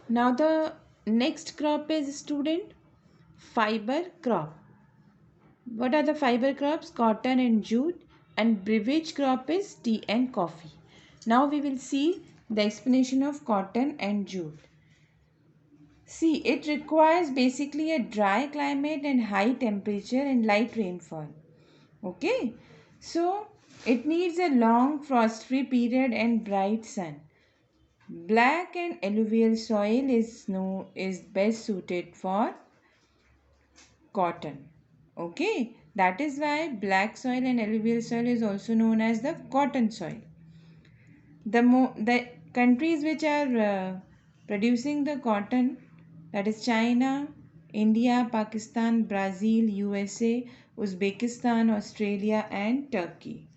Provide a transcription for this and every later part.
Now the next crop is student fiber crop. What are the fiber crops? Cotton and jute, and beverage crop is tea and coffee. Now we will see the explanation of cotton and jute. See, it requires basically a dry climate and high temperature and light rainfall. Okay, so it needs a long frost-free period and bright sun. Black and alluvial soil is best suited for cotton. Okay, that is why black soil and alluvial soil is also known as the cotton soil. The countries which are producing the cotton, that is China, India, Pakistan, Brazil, USA, Uzbekistan, Australia and Turkey.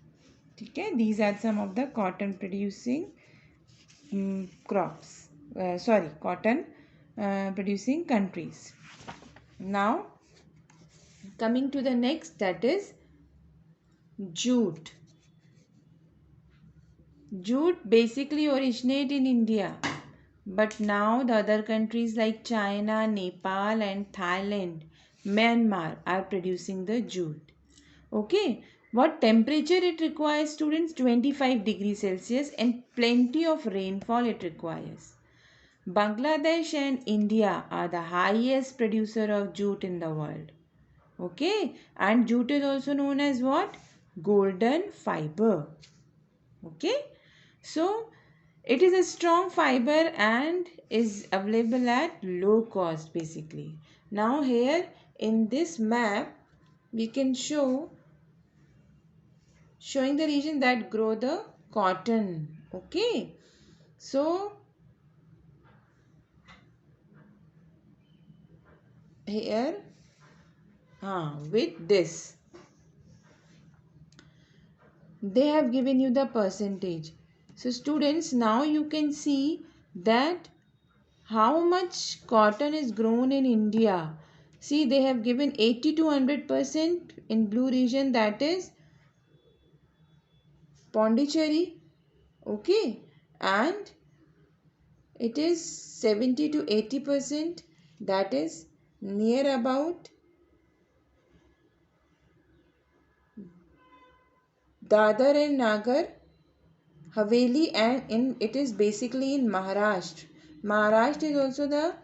Okay, these are some of the cotton producing crops. Cotton producing countries. Now coming to the next, that is jute. Jute basically originate in India, but now the other countries like China, Nepal and Thailand, Myanmar are producing the jute. Okay, what temperature it requires students? 25 degrees Celsius and plenty of rainfall it requires. Bangladesh and India are the highest producer of jute in the world. Okay, and jute is also known as what? Golden fiber. Okay, so it is a strong fiber and is available at low cost basically. Now here in this map we can showing the region that grow the cotton. Okay, so here with this they have given you the percentage. So students, now you can see that how much cotton is grown in India. See, they have given 80 to 100% in blue region, that is Pondicherry. Okay, and it is 70 to 80%, that is near about Dadar and Nagar Haveli, and it is basically in Maharashtra. Maharashtra is also the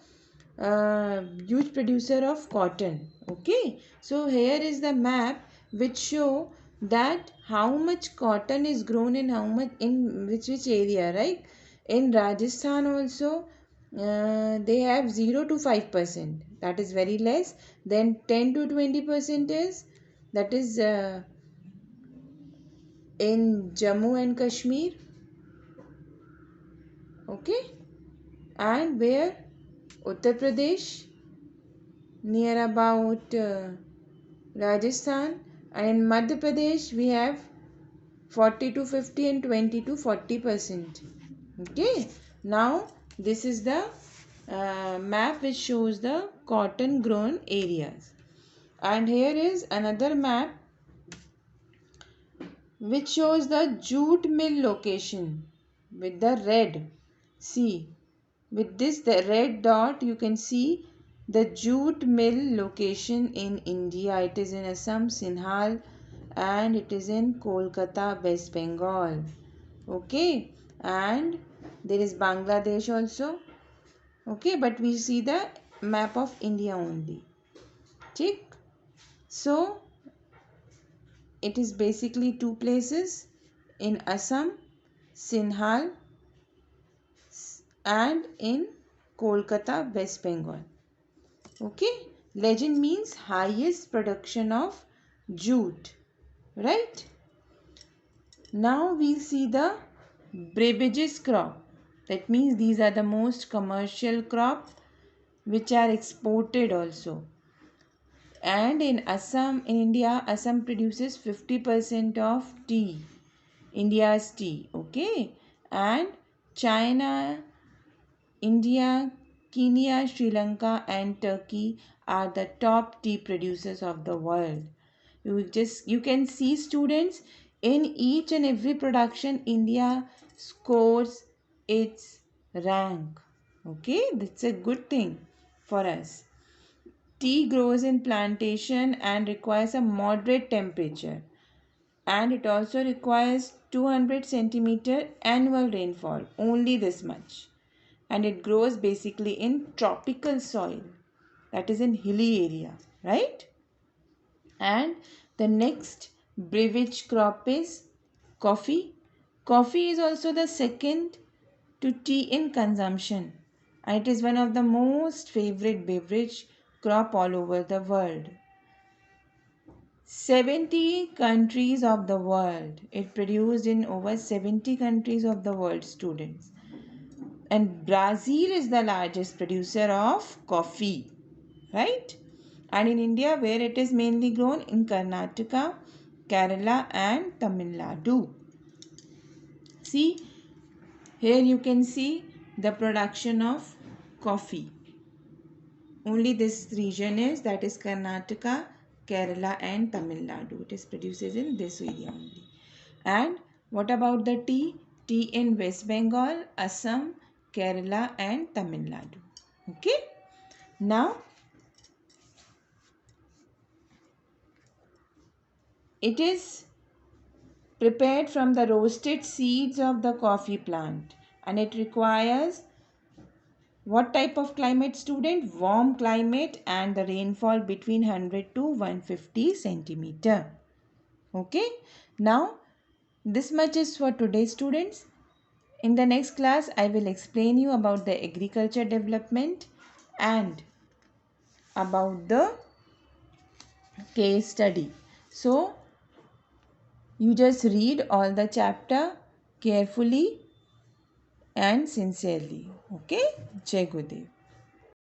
huge producer of cotton. Okay, so here is the map which show that how much cotton is grown in how much in which area, right? In Rajasthan also they have 0 to 5%, that is very less. Then 10 to 20% is, that is in Jammu and Kashmir. Okay, and where? Uttar Pradesh, near about Rajasthan, and in Madhya Pradesh we have 40 to 50 and 20 to 40%. Okay, now this is the map which shows the cotton grown areas, and here is another map which shows the jute mill location with the red. See, with this the red dot you can see the jute mill location in India. It is in Assam, Sinhal, and it is in Kolkata, West Bengal. Okay, and there is Bangladesh also. Okay, but we see the map of India only. Check. So it is basically two places in Assam, Sinhal, and in Kolkata, West Bengal. Okay, legend means highest production of jute, right? Now we see the breakages crop. That means these are the most commercial crop which are exported also. And in Assam, in India, Assam produces 50% of tea, India's tea. Okay, and China, India, Kenya, Sri Lanka and Turkey are the top tea producers of the world. You can see students, in each and every production India scores its rank. Okay, that's a good thing for us. Tea grows in plantation and requires a moderate temperature, and it also requires 200 centimeter annual rainfall, only this much. And it grows basically in tropical soil, that is in hilly area, right? And the next beverage crop is coffee. Coffee is also the second to tea in consumption, and it is one of the most favorite beverage crop all over the world. 70 countries of the world. It produced in over 70 countries of the world, students. And Brazil is the largest producer of coffee, right? And in India, where it is mainly grown in Karnataka, Kerala, and Tamil Nadu. See, here you can see the production of coffee. Only this region is, that is Karnataka, Kerala, and Tamil Nadu. It is produces in this area only. And what about the tea? Tea in West Bengal, Assam, Kerala, and Tamil Nadu. Okay. Now it is prepared from the roasted seeds of the coffee plant, and it requires what type of climate, student? Warm climate, and the rainfall between 100 to 150 centimeter. Okay. Now this much is for today, students. In the next class, I will explain you about the agriculture development and about the case study. So you just read all the chapter carefully and sincerely. Okay. Jai Gurudev.